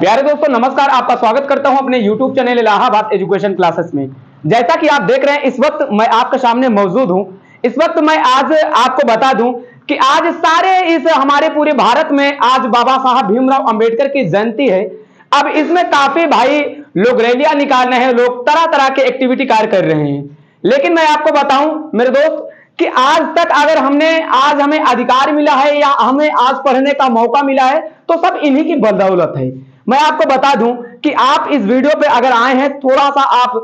प्यारे दोस्तों नमस्कार, आपका स्वागत करता हूं अपने YouTube channel Allahabad education classes में। जैसा कि आप देख रहे हैं इस वक्त मैं आपके सामने मौजूद हूं। इस वक्त मैं आज आपको बता दूं कि आज सारे इस हमारे पूरे भारत में आज बाबा साहब भीमराव अंबेडकर की जयंती है। अब इसमें काफी भाई लोग रैलियां निकाल रहे हैं, लोग तरह तरह के एक्टिविटी कार्य कर रहे हैं। लेकिन मैं आपको बताऊं मेरे दोस्त कि आज तक अगर आज हमें अधिकार मिला है या हमें आज पढ़ने का मौका मिला है तो सब इन्हीं की बदौलत है। मैं आपको बता दूं कि आप इस वीडियो पे अगर आए हैं, थोड़ा सा आप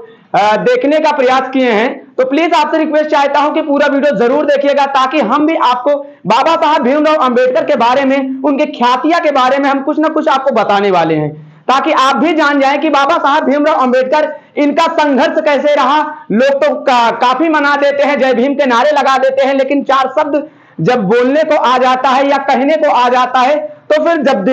देखने का प्रयास किए हैं तो प्लीज आपसे रिक्वेस्ट चाहता हूं कि पूरा वीडियो जरूर देखिएगा, ताकि हम भी आपको बाबा साहब भीमराव अंबेडकर के बारे में, उनके ख्यातिया के बारे में हम कुछ ना कुछ आपको बताने वाले हैं, ताकि आप भी जान जाएं कि बाबा साहब भीमराव अंबेडकर इनका संघर्ष कैसे रहा। लोग तो काफी मना देते हैं, जय भीम के नारे लगा देते हैं, लेकिन चार शब्द जब बोलने को आ जाता है या कहने को आ जाता है तो फिर जब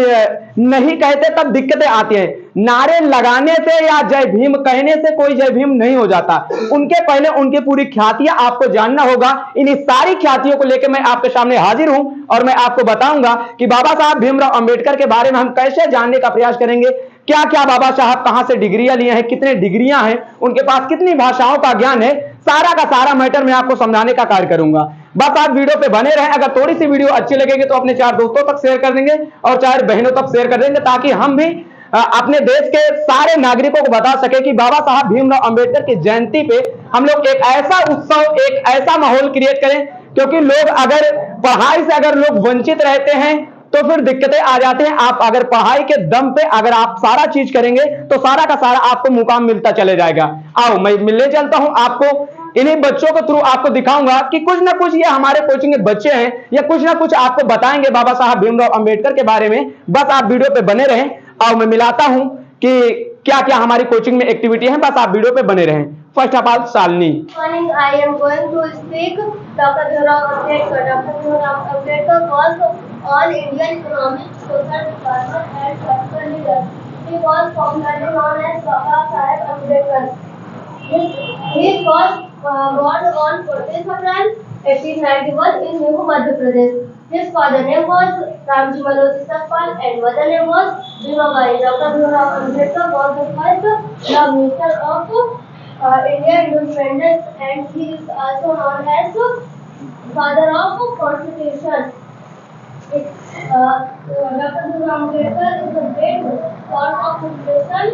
नहीं कहते तब दिक्कतें आती हैं। नारे लगाने से या जय भीम कहने से कोई जय भीम नहीं हो जाता। उनके पहले उनकी पूरी ख्यातियां आपको जानना होगा। इन्हीं सारी ख्यातियों को लेकर मैं आपके सामने हाजिर हूं और मैं आपको बताऊंगा कि बाबा साहब भीमराव अंबेडकर के बारे में हम कैसे जानने का प्रयास करेंगे। क्या क्या बाबा साहब कहां से डिग्रियां लिए हैं, कितने डिग्रियां हैं, उनके पास कितनी भाषाओं का ज्ञान है, सारा का सारा मैटर मैं आपको समझाने का कार्य करूंगा। बस आप वीडियो पे बने रहें। अगर थोड़ी सी वीडियो अच्छी लगेगी तो अपने चार दोस्तों तक शेयर कर देंगे और चार बहनों तक शेयर कर देंगे, ताकि हम भी अपने देश के सारे नागरिकों को बता सके कि बाबा साहब भीमराव अंबेडकर की जयंती पे हम लोग एक ऐसा उत्सव, एक ऐसा माहौल क्रिएट करें। क्योंकि लोग अगर पढ़ाई से अगर लोग वंचित रहते हैं तो फिर दिक्कतें आ जाते हैं। आप अगर पढ़ाई के दम पे अगर आप सारा चीज करेंगे तो सारा का सारा आपको मुकाम मिलता चले जाएगा। आओ मैं मिलने चलता हूं आपको, इन्हीं बच्चों के थ्रू आपको दिखाऊंगा कि कुछ ना कुछ ये हमारे कोचिंग के बच्चे हैं, या कुछ ना कुछ आपको बताएंगे बाबा साहब भीमराव अंबेडकर के बारे में। बस आप वीडियो पे बने रहें। आओ मैं मिलाता हूं कि क्या क्या हमारी कोचिंग में एक्टिविटी है। बस आप वीडियो पे बने रहें। First of all Shalini. Morning, I am going to speak Dr. Bhimrao Ambedkar. Dr. Bhimrao Ambedkar was all Indian economic, social reformer and political leader. He was popularly known as Baba Saheb Ambedkar. He was born on 14th April 1891 in Nuhu, Madhya Pradesh. His father name was Ramji Maloti Sakpal and mother name was Bhimabai. Dr. Bhimrao Ambedkar was the first Prime Minister of Indian independence, and he is also known as father of constitution. Dr. Bhimrao Ambedkar is a great source of inspiration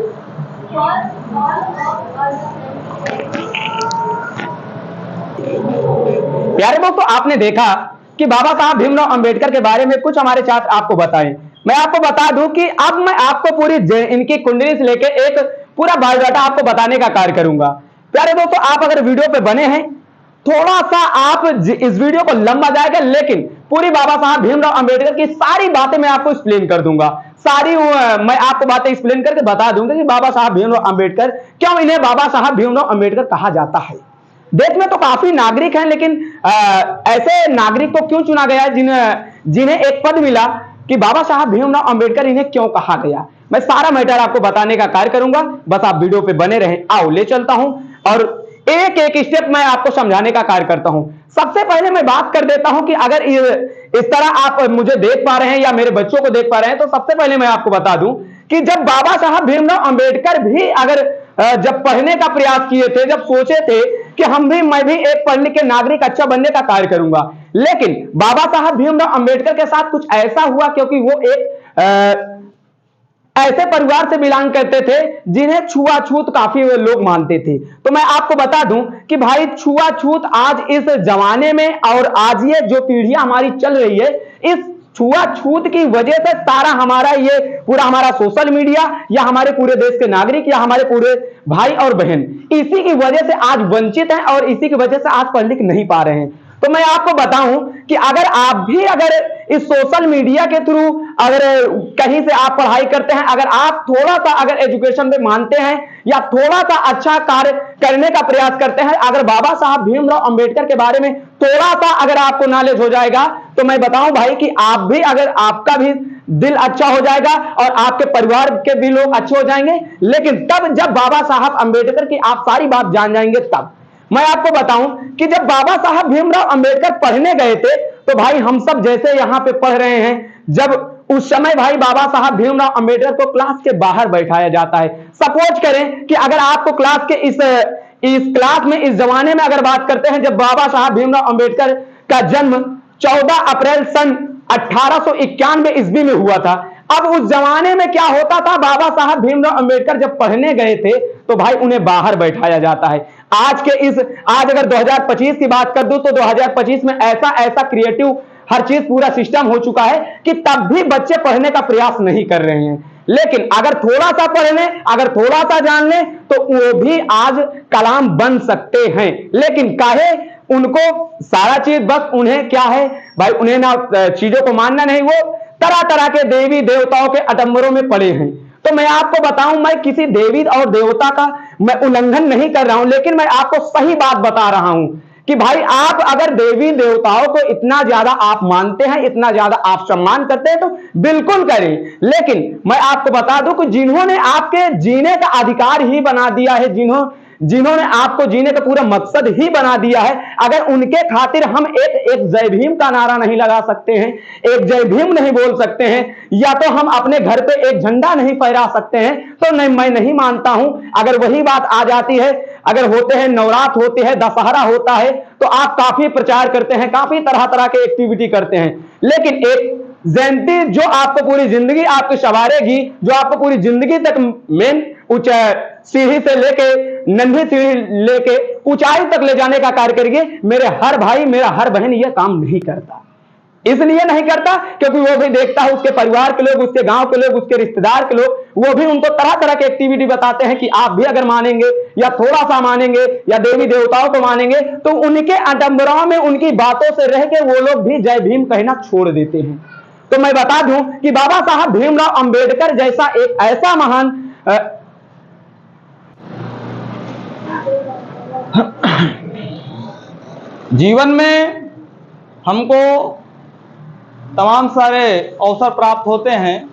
for all of us. प्यारे दोस्तों आपने देखा कि बाबा साहब भीमराव अंबेडकर के बारे में कुछ हमारे छात्र आपको बताएं। मैं आपको बता दूं कि अब मैं आपको पूरी इनकी कुंडली से लेकर एक पूरा बायोडाटा आपको बताने का कार्य करूंगा। प्यारे दोस्तों आप अगर वीडियो पे बने हैं, थोड़ा सा आप इस वीडियो को लंबा जाएगा, लेकिन पूरी बाबा साहब भीमराव अंबेडकर की सारी बातें मैं आपको एक्सप्लेन कर दूंगा। सारी मैं आपको बातें एक्सप्लेन करके बता दूंगा कि बाबा साहब भीमराव अंबेडकर, क्यों इन्हें बाबा साहब भीमराव अंबेडकर कहा जाता है। देश में तो काफी नागरिक हैं, लेकिन ऐसे नागरिक को क्यों चुना गया जिन्हें एक पद मिला कि बाबा साहब भीमराव अंबेडकर, इन्हें क्यों कहा गया। मैं सारा मैटर आपको बताने का कार्य करूंगा। बस आप वीडियो पे बने रहें। आओ ले चलता हूं और एक एक स्टेप मैं आपको समझाने का कार्य करता हूं। सबसे पहले मैं बात कर देता हूं कि अगर इस तरह आप मुझे देख पा रहे हैं या मेरे बच्चों को देख पा रहे हैं, तो सबसे पहले मैं आपको बता दूं कि जब बाबा साहब भीमराव अंबेडकर भी अगर जब पढ़ने का प्रयास किए थे, जब सोचे थे कि मैं भी एक पढ़ लिख के नागरिक अच्छा बनने का कार्य करूंगा, लेकिन बाबा साहब भीमराव अंबेडकर के साथ कुछ ऐसा हुआ, क्योंकि वो एक ऐसे परिवार से बिलोंग करते थे जिन्हें छुआछूत काफी लोग मानते थे। तो मैं आपको बता दूं कि भाई छुआछूत आज इस जमाने में और आज ये जो पीढ़ियां हमारी चल रही है, इस छुआछूत की वजह से सारा हमारा ये पूरा हमारा सोशल मीडिया या हमारे पूरे देश के नागरिक या हमारे पूरे भाई और बहन इसी की वजह से आज वंचित हैं और इसी की वजह से आज पढ़ लिख नहीं पा रहे हैं। तो मैं आपको बताऊं कि अगर आप भी अगर इस सोशल मीडिया के थ्रू अगर कहीं से आप पढ़ाई करते हैं, अगर आप थोड़ा सा अगर एजुकेशन में मानते हैं या थोड़ा सा अच्छा कार्य करने का प्रयास करते हैं, अगर बाबा साहब भीमराव अंबेडकर के बारे में थोड़ा सा अगर आपको नॉलेज हो जाएगा, तो मैं बताऊं भाई कि आप भी, अगर आपका भी दिल अच्छा हो जाएगा और आपके परिवार के भी लोग अच्छे हो जाएंगे। लेकिन तब जब बाबा साहब अंबेडकर की आप सारी बात जान जाएंगे, तब मैं आपको बताऊं कि जब बाबा साहब भीमराव अंबेडकर पढ़ने गए थे, तो भाई हम सब जैसे यहां पे पढ़ रहे हैं, जब उस समय भाई बाबा साहब भीमराव अंबेडकर को क्लास के बाहर बैठाया जाता है। सपोज करें कि अगर आपको क्लास के इस क्लास में इस जमाने में अगर बात करते हैं, जब बाबा साहब भीमराव अंबेडकर का जन्म 14 अप्रैल सन 1891 ईस्वी में हुआ था। अब उस जमाने में क्या होता था, बाबा साहब भीमराव अंबेडकर जब पढ़ने गए थे तो भाई उन्हें बाहर बैठाया जाता है। आज अगर 2025 की बात कर दूं तो 2025 में ऐसा क्रिएटिव हर चीज पूरा सिस्टम हो चुका है कि तब भी बच्चे पढ़ने का प्रयास नहीं कर रहे हैं। लेकिन अगर थोड़ा सा पढ़ लें, अगर थोड़ा सा जान लें तो वो भी आज कलाम बन सकते हैं। लेकिन काहे उनको सारा चीज बस उन्हें क्या है भाई, उन्हें ना चीजों को मानना नहीं, वो तरह तरह के देवी देवताओं के अडंबरों में पड़े हैं। तो मैं आपको बताऊं, मैं किसी देवी और देवता का मैं उल्लंघन नहीं कर रहा हूं, लेकिन मैं आपको सही बात बता रहा हूं कि भाई आप अगर देवी देवताओं को इतना ज्यादा आप मानते हैं, इतना ज्यादा आप सम्मान करते हैं तो बिल्कुल करें। लेकिन मैं आपको बता दूं कि जिन्होंने आपके जीने का अधिकार ही बना दिया है, जिन्होंने आपको जीने का पूरा मकसद ही बना दिया है, अगर उनके खातिर हम एक जय भीम का नारा नहीं लगा सकते हैं, एक जय भीम नहीं बोल सकते हैं, या तो हम अपने घर पे एक झंडा नहीं फहरा सकते हैं, तो नहीं, मैं नहीं मानता हूं। अगर वही बात आ जाती है, अगर होते हैं नवरात्र होते हैं, दशहरा होता है, तो आप काफी प्रचार करते हैं, काफी तरह तरह के एक्टिविटी करते हैं, लेकिन एक जयंती जो आपको पूरी जिंदगी आपकी संवारेगी, जो आपको पूरी जिंदगी तक मेन सीढ़ी से लेके नन्ही सीढ़ी लेके ऊंचाई तक ले जाने का कार्य करेगी, मेरे हर भाई मेरा हर बहन यह काम नहीं करता। इसलिए नहीं करता क्योंकि वो भी देखता है, उसके परिवार के लोग, उसके गांव के लोग, उसके रिश्तेदार के लोग, वो भी उनको तरह तरह की एक्टिविटी बताते हैं कि आप भी अगर मानेंगे या थोड़ा सा मानेंगे या देवी देवताओं को मानेंगे तो उनके आडंबरों में, उनकी बातों से रह के वो लोग भी जय भीम कहना छोड़ देते हैं। तो मैं बता दूं कि बाबा साहब भीमराव अंबेडकर जैसा एक ऐसा महान जीवन में हमको तमाम सारे अवसर प्राप्त होते हैं,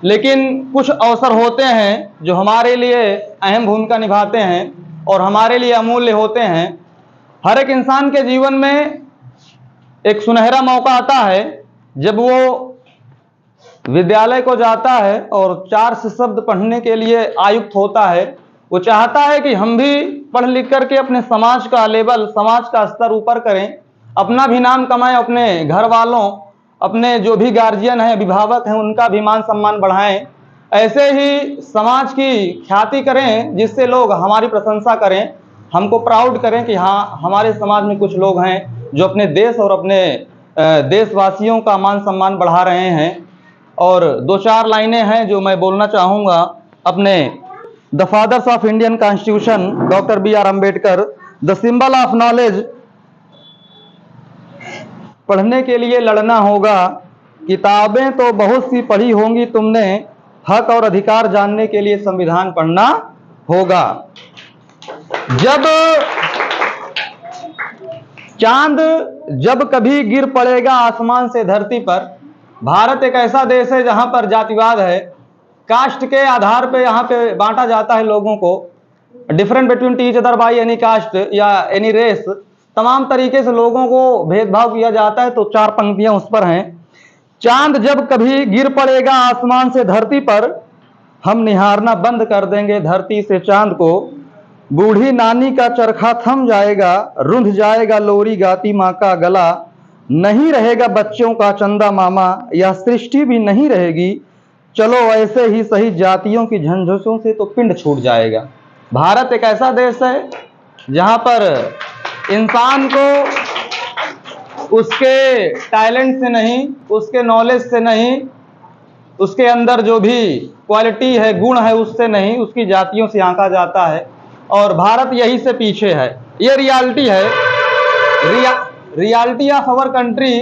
लेकिन कुछ अवसर होते हैं जो हमारे लिए अहम भूमिका निभाते हैं और हमारे लिए अमूल्य होते हैं। हर एक इंसान के जीवन में एक सुनहरा मौका आता है जब वो विद्यालय को जाता है और 4 शब्द पढ़ने के लिए आयुक्त होता है। वो चाहता है कि हम भी पढ़ लिख करके अपने समाज का लेवल, समाज का स्तर ऊपर करें, अपना भी नाम कमाएं, अपने घर वालों, अपने जो भी गार्जियन हैं, अभिभावक हैं, उनका भी मान सम्मान बढ़ाएं। ऐसे ही समाज की ख्याति करें जिससे लोग हमारी प्रशंसा करें, हमको प्राउड करें कि हाँ, हमारे समाज में कुछ लोग हैं जो अपने देश और अपने देशवासियों का मान सम्मान बढ़ा रहे हैं। और 2-4 लाइनें हैं जो मैं बोलना चाहूँगा। अपने the fathers of Indian constitution doctor B.R. Ambedkar, the symbol of knowledge, पढ़ने के लिए लड़ना होगा, किताबें तो बहुत सी पढ़ी होंगी तुमने, हक और अधिकार जानने के लिए संविधान पढ़ना होगा। जब चांद जब कभी गिर पड़ेगा आसमान से धरती पर, भारत एक ऐसा देश है जहां पर जातिवाद है, कास्ट के आधार पे यहाँ पे बांटा जाता है लोगों को, different between each other by any caste या एनी रेस, तमाम तरीके से लोगों को भेदभाव किया जाता है। तो 4 पंक्तियां उस पर हैं। चांद जब कभी गिर पड़ेगा आसमान से धरती पर, हम निहारना बंद कर देंगे धरती से चांद को, बूढ़ी नानी का चरखा थम जाएगा, रुंध जाएगा लोरी गाती माँ का गला, नहीं रहेगा बच्चों का चंदा मामा, यह सृष्टि भी नहीं रहेगी, चलो ऐसे ही सही जातियों की झंझों से तो पिंड छूट जाएगा। भारत एक ऐसा देश है जहां पर इंसान को उसके टैलेंट से नहीं, उसके नॉलेज से नहीं, उसके अंदर जो भी क्वालिटी है, गुण है, उससे नहीं, उसकी जातियों से आंका जाता है। और भारत यही से पीछे है। ये रियलिटी है, रियलिटी ऑफ अवर कंट्री।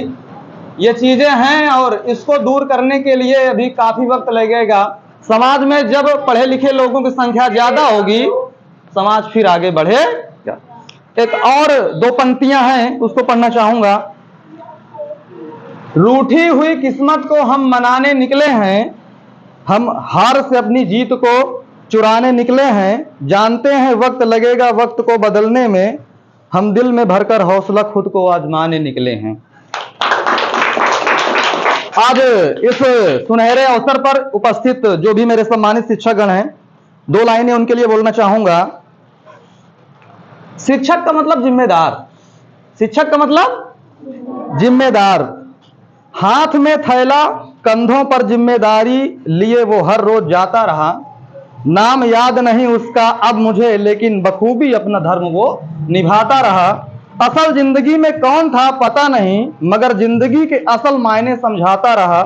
ये चीज़ें हैं और इसको दूर करने के लिए अभी काफ़ी वक्त लगेगा। समाज में जब पढ़े लिखे लोगों की संख्या ज़्यादा होगी, समाज फिर आगे बढ़ेगा। एक और 2 पंक्तियां हैं, उसको पढ़ना चाहूँगा। रूठी हुई किस्मत को हम मनाने निकले हैं, हम हार से अपनी जीत को चुराने निकले हैं, जानते हैं वक्त लगेगा वक्त को बदलने में, हम दिल में भरकर हौसला खुद को आजमाने निकले हैं। आज इस सुनहरे अवसर पर उपस्थित जो भी मेरे सम्मानित शिक्षकगण हैं, 2 लाइनें उनके लिए बोलना चाहूंगा। शिक्षक का मतलब जिम्मेदार, शिक्षक का मतलब जिम्मेदार। हाथ में थैला, कंधों पर जिम्मेदारी लिए वो हर रोज जाता रहा। नाम याद नहीं उसका अब मुझे, लेकिन बखूबी अपना धर्म वो निभाता रहा। असल जिंदगी में कौन था पता नहीं, मगर जिंदगी के असल मायने समझाता रहा।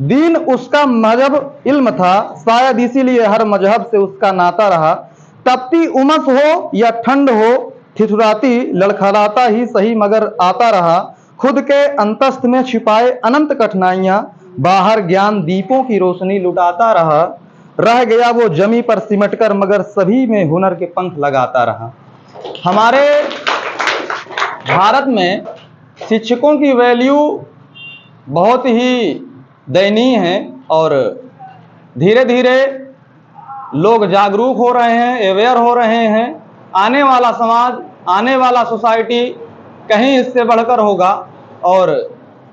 दीन उसका मजहब इल्म था, शायद इसीलिए हर मजहब से उसका नाता रहा। तपती उमस हो या ठंड हो, ठिठुराती लड़खड़ाता ही सही मगर आता रहा। खुद के अंतस्थ में छिपाए अनंत कठिनाइयां, बाहर ज्ञान दीपों की रोशनी लुटाता रहा। रह गया वो जमी पर सिमट कर, मगर सभी में हुनर के पंख लगाता रहा। हमारे भारत में शिक्षकों की वैल्यू बहुत ही दयनीय है और धीरे धीरे लोग जागरूक हो रहे हैं, अवेयर हो रहे हैं। आने वाला समाज, आने वाला सोसाइटी कहीं इससे बढ़कर होगा और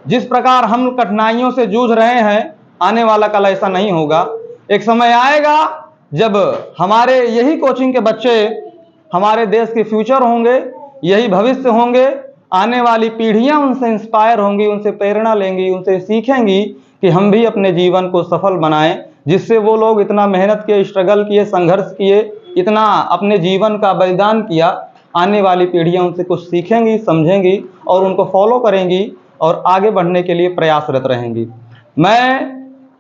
जिस प्रकार हम कठिनाइयों से जूझ रहे हैं, आने वाला कल ऐसा नहीं होगा। एक समय आएगा जब हमारे यही कोचिंग के बच्चे हमारे देश के फ्यूचर होंगे, यही भविष्य होंगे। आने वाली पीढ़ियां उनसे इंस्पायर होंगी, उनसे प्रेरणा लेंगी, उनसे सीखेंगी कि हम भी अपने जीवन को सफल बनाएं, जिससे वो लोग इतना मेहनत किए, स्ट्रगल किए, संघर्ष किए, इतना अपने जीवन का बलिदान किया। आने वाली पीढ़ियां उनसे कुछ सीखेंगी, समझेंगी और उनको फॉलो करेंगी और आगे बढ़ने के लिए प्रयासरत रहेंगी। मैं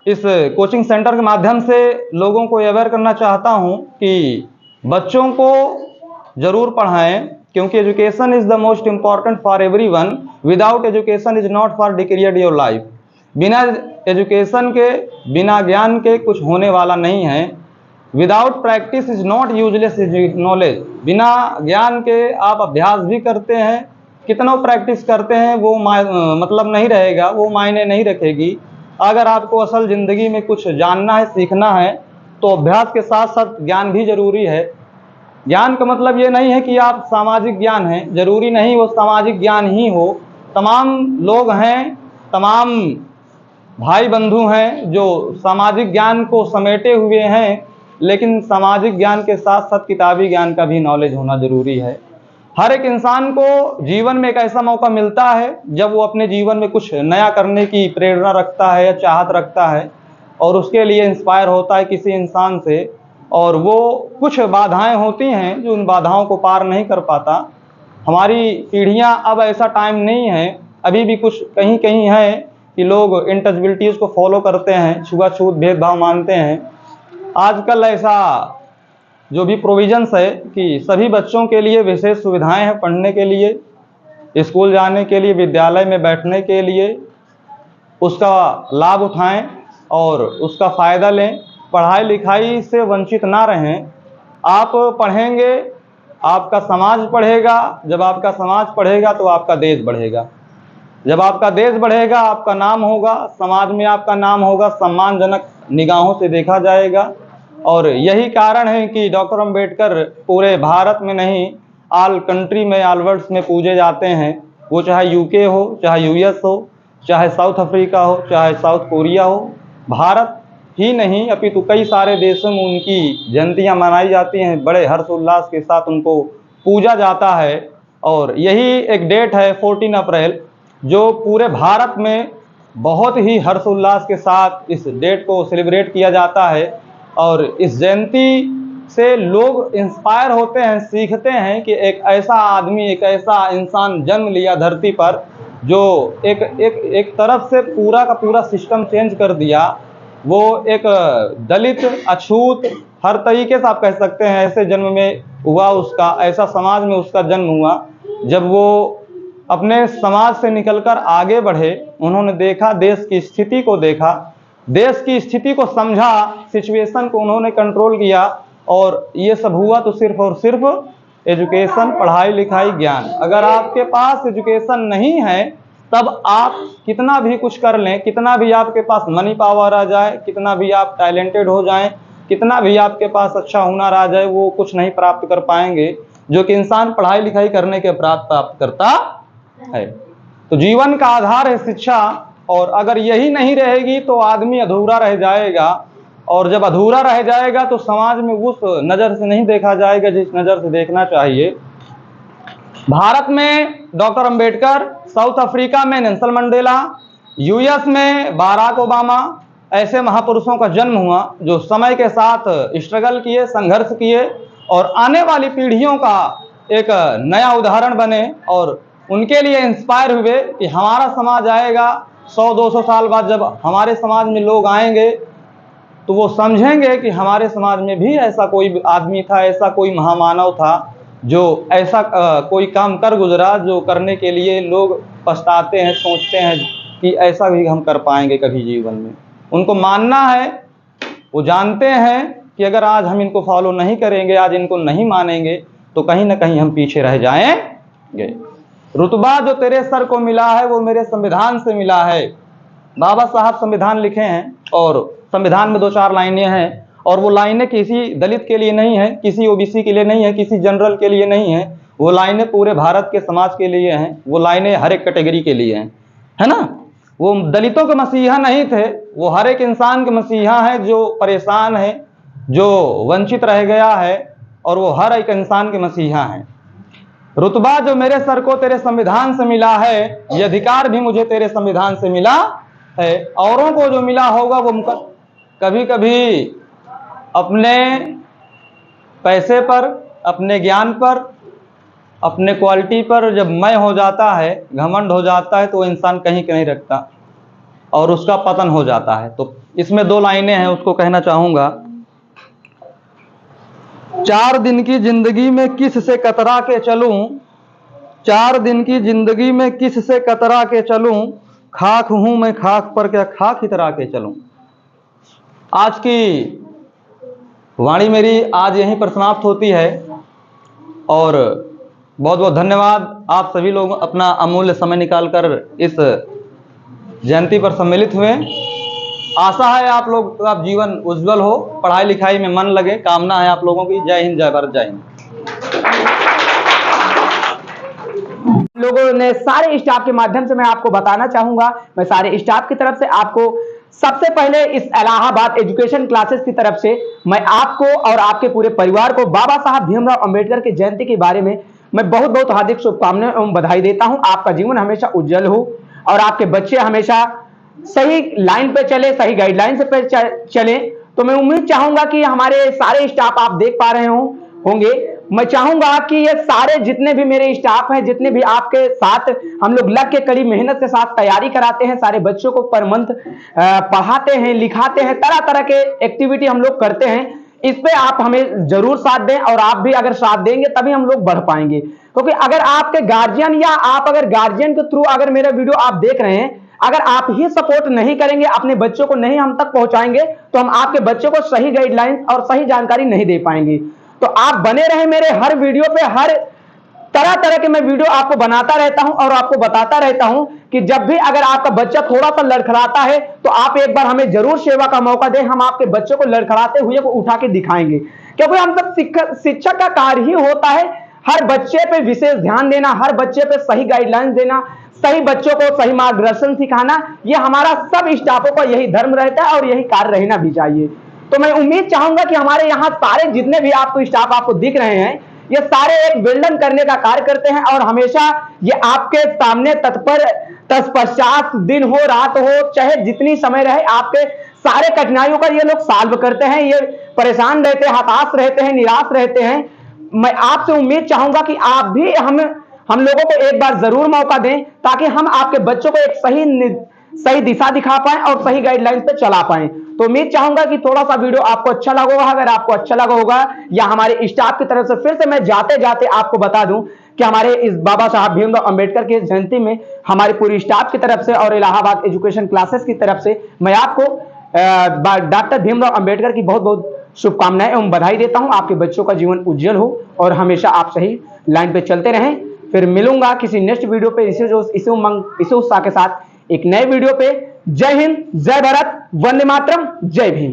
इस कोचिंग सेंटर के माध्यम से लोगों को अवेयर करना चाहता हूं कि बच्चों को जरूर पढ़ाएं, क्योंकि education is the most important for everyone. Without education is not for decorate your life. बिना एजुकेशन के, बिना ज्ञान के कुछ होने वाला नहीं है। Without practice is not useless knowledge. बिना ज्ञान के आप अभ्यास भी करते हैं, कितना प्रैक्टिस करते हैं, वो मतलब नहीं रहेगा, वो मायने नहीं रखेगी। अगर आपको असल ज़िंदगी में कुछ जानना है, सीखना है, तो अभ्यास के साथ साथ ज्ञान भी जरूरी है। ज्ञान का मतलब ये नहीं है कि आप सामाजिक ज्ञान हैं, जरूरी नहीं वो सामाजिक ज्ञान ही हो। तमाम लोग हैं, तमाम भाई बंधु हैं जो सामाजिक ज्ञान को समेटे हुए हैं, लेकिन सामाजिक ज्ञान के साथ साथ किताबी ज्ञान का भी नॉलेज होना जरूरी है। हर एक इंसान को जीवन में एक ऐसा मौका मिलता है जब वो अपने जीवन में कुछ नया करने की प्रेरणा रखता है या चाहत रखता है और उसके लिए इंस्पायर होता है किसी इंसान से, और वो कुछ बाधाएं होती हैं जो उन बाधाओं को पार नहीं कर पाता। हमारी पीढ़ियां, अब ऐसा टाइम नहीं है, अभी भी कुछ कहीं कहीं है कि लोग इंटचबिलिटीज़ को फॉलो करते हैं, छुआछूत भेदभाव मानते हैं। आजकल ऐसा जो भी प्रोविजंस है कि सभी बच्चों के लिए विशेष सुविधाएं हैं, पढ़ने के लिए, स्कूल जाने के लिए, विद्यालय में बैठने के लिए, उसका लाभ उठाएं और उसका फ़ायदा लें। पढ़ाई लिखाई से वंचित ना रहें। आप पढ़ेंगे, आपका समाज पढ़ेगा। जब आपका समाज पढ़ेगा तो आपका देश बढ़ेगा। जब आपका देश बढ़ेगा, आपका नाम होगा, समाज में आपका नाम होगा, सम्मानजनक निगाहों से देखा जाएगा। और यही कारण है कि डॉक्टर अम्बेडकर पूरे भारत में नहीं, ऑल कंट्री में, ऑल वर्ल्ड में पूजे जाते हैं। वो चाहे यूके हो, चाहे यूएस हो, चाहे साउथ अफ्रीका हो, चाहे साउथ कोरिया हो, भारत ही नहीं अपितु कई सारे देशों में उनकी जयंतियाँ मनाई जाती हैं। बड़े हर्षोल्लास के साथ उनको पूजा जाता है। और यही एक डेट है 14 अप्रैल, जो पूरे भारत में बहुत ही हर्षोल्लास के साथ इस डेट को सेलिब्रेट किया जाता है। और इस जयंती से लोग इंस्पायर होते हैं, सीखते हैं कि एक ऐसा आदमी, एक ऐसा इंसान जन्म लिया धरती पर जो एक तरफ से पूरा का पूरा सिस्टम चेंज कर दिया। वो एक दलित, अछूत, हर तरीके से आप कह सकते हैं ऐसे जन्म में हुआ उसका, ऐसा समाज में उसका जन्म हुआ। जब वो अपने समाज से निकलकर आगे बढ़े, उन्होंने देखा, देश की स्थिति को देखा, देश की स्थिति को समझा, सिचुएशन को उन्होंने कंट्रोल किया। और ये सब हुआ तो सिर्फ और सिर्फ एजुकेशन, पढ़ाई लिखाई, ज्ञान। अगर आपके पास एजुकेशन नहीं है, तब आप कितना भी कुछ कर लें, कितना भी आपके पास मनी पावर आ जाए, कितना भी आप टैलेंटेड हो जाएं, कितना भी आपके पास अच्छा हुनर आ जाए, वो कुछ नहीं प्राप्त कर पाएंगे जो कि इंसान पढ़ाई लिखाई करने के प्राप्त करता है। तो जीवन का आधार है शिक्षा, और अगर यही नहीं रहेगी तो आदमी अधूरा रह जाएगा, और जब अधूरा रह जाएगा तो समाज में उस नज़र से नहीं देखा जाएगा जिस नज़र से देखना चाहिए। भारत में डॉक्टर अंबेडकर, साउथ अफ्रीका में नेल्सन मंडेला, यूएस में बाराक ओबामा, ऐसे महापुरुषों का जन्म हुआ जो समय के साथ स्ट्रगल किए, संघर्ष किए और आने वाली पीढ़ियों का एक नया उदाहरण बने, और उनके लिए इंस्पायर हुए कि हमारा समाज आएगा 100-200 साल बाद, जब हमारे समाज में लोग आएंगे तो वो समझेंगे कि हमारे समाज में भी ऐसा कोई आदमी था, ऐसा कोई महामानव था जो ऐसा कोई काम कर गुजरा जो करने के लिए लोग पछताते हैं, सोचते हैं कि ऐसा भी हम कर पाएंगे कभी जीवन में। उनको मानना है, वो जानते हैं कि अगर आज हम इनको फॉलो नहीं करेंगे, आज इनको नहीं मानेंगे तो कहीं ना कहीं हम पीछे रह जाएंगे। रुतबा जो तेरे सर को मिला है वो मेरे संविधान से मिला है। बाबा साहब संविधान लिखे हैं और संविधान में 2-4 लाइनें हैं, और वो लाइनें किसी दलित के लिए नहीं है, किसी ओबीसी के लिए नहीं है, किसी जनरल के लिए नहीं है, वो लाइनें पूरे भारत के समाज के लिए हैं, वो लाइनें हर एक कैटेगरी के लिए हैं, है ना। वो दलितों के मसीहा नहीं थे, वो हर एक इंसान के मसीहा हैं जो परेशान है, जो वंचित रह गया है, और वो हर एक इंसान के मसीहा हैं। रुतबा जो मेरे सर को तेरे संविधान से मिला है, ये अधिकार भी मुझे तेरे संविधान से मिला है। औरों को जो मिला होगा वो कभी कभी अपने पैसे पर, अपने ज्ञान पर, अपने क्वालिटी पर जब मैं हो जाता है, घमंड हो जाता है, तो वो इंसान कहीं कहीं रखता और उसका पतन हो जाता है। तो इसमें 2 लाइनें हैं, उसको कहना चाहूँगा। 4 दिन की जिंदगी में किस से कतरा के चलूं, 4 दिन की जिंदगी में किस से कतरा के चलूं, खाक हूं मैं खाक पर क्या खाक इतरा के चलूं। आज की वाणी मेरी आज यहीं पर समाप्त होती है, और बहुत बहुत धन्यवाद। आप सभी लोग अपना अमूल्य समय निकालकर इस जयंती पर सम्मिलित हुए। आशा है आप लोग का जीवन उज्जवल हो, पढ़ाई लिखाई में मन लगे, कामना है आप लोगों की। जय हिंद, जय भारत, जय हिंद। लोगों ने सारे स्टाफ के माध्यम से मैं आपको बताना चाहूंगा, मैं सारे स्टाफ की तरफ से आपको सबसे पहले इस इलाहाबाद एजुकेशन क्लासेस की तरफ से मैं आपको और आपके पूरे परिवार को बाबा साहब भीमराव अंबेडकर की जयंती के बारे में मैं बहुत बहुत हार्दिक शुभकामनाएं एवं बधाई देता हूं। आपका जीवन हमेशा उज्जवल हो और आपके बच्चे हमेशा सही लाइन पे चले, सही गाइडलाइन पे चले। तो मैं उम्मीद चाहूंगा कि हमारे सारे स्टाफ आप देख पा रहे होंगे। मैं चाहूंगा कि ये सारे जितने भी मेरे स्टाफ हैं, जितने भी आपके साथ हम लोग लग के कड़ी मेहनत के साथ तैयारी कराते हैं, सारे बच्चों को पर मंथ पढ़ाते हैं, लिखाते हैं, तरह तरह के एक्टिविटी हम लोग करते हैं। इस पे आप हमें जरूर साथ दें, और आप भी अगर साथ देंगे तभी हम लोग बढ़ पाएंगे। क्योंकि अगर आपके गार्जियन या आप अगर गार्जियन के थ्रू अगर मेरा वीडियो आप देख रहे हैं, अगर आप ही सपोर्ट नहीं करेंगे, अपने बच्चों को नहीं हम तक पहुंचाएंगे, तो हम आपके बच्चों को सही गाइडलाइंस और सही जानकारी नहीं दे पाएंगे। तो आप बने रहे मेरे हर वीडियो पे, हर तरह तरह के मैं वीडियो आपको बनाता रहता हूं और आपको बताता रहता हूं कि जब भी अगर आपका बच्चा थोड़ा सा लड़खड़ाता है तो आप एक बार हमें जरूर सेवा का मौका दें। हम आपके बच्चों को लड़खड़ाते हुए को उठा के दिखाएंगे, क्योंकि हम सब शिक्षक का कार्य ही होता है हर बच्चे पे विशेष ध्यान देना, हर बच्चे पे सही गाइडलाइंस देना, सही बच्चों को सही मार्गदर्शन सिखाना। ये हमारा सब स्टाफों का यही धर्म रहता है और यही कार्य रहना भी चाहिए। तो मैं उम्मीद चाहूंगा कि हमारे यहाँ सारे जितने भी आपको स्टाफ आपको दिख रहे हैं, ये सारे एक बिल्डन करने का कार्य करते हैं और हमेशा ये आपके सामने तत्पर तत्पश्चात दिन हो रात हो चाहे जितनी समय रहे, आपके सारे कठिनाइयों का ये लोग सॉल्व करते हैं। ये परेशान रहते हैं, हताश रहते हैं, निराश रहते हैं। मैं आपसे उम्मीद चाहूंगा कि आप भी हम लोगों को एक बार जरूर मौका दें, ताकि हम आपके बच्चों को एक सही दिशा दिखा पाएं और सही गाइडलाइंस पे चला पाएं। तो उम्मीद चाहूंगा कि थोड़ा सा वीडियो आपको अच्छा लगा होगा। अगर आपको अच्छा लगा होगा या हमारे स्टाफ की तरफ से फिर से मैं जाते जाते आपको बता दूं कि हमारे इस बाबा साहब भीमराव अंबेडकर की जयंती में हमारी पूरी स्टाफ की तरफ से और इलाहाबाद एजुकेशन क्लासेस की तरफ से मैं आपको डॉक्टर भीमराव अंबेडकर की बहुत बहुत शुभकामनाएं एवं बधाई देता हूं। आपके बच्चों का जीवन उज्जवल हो और हमेशा आप सही लाइन पे चलते रहें। फिर मिलूंगा किसी नेक्स्ट वीडियो पे इसी उत्साह के साथ एक नए वीडियो पे। जय हिंद, जय भारत, वंदे मातरम, जय भीम।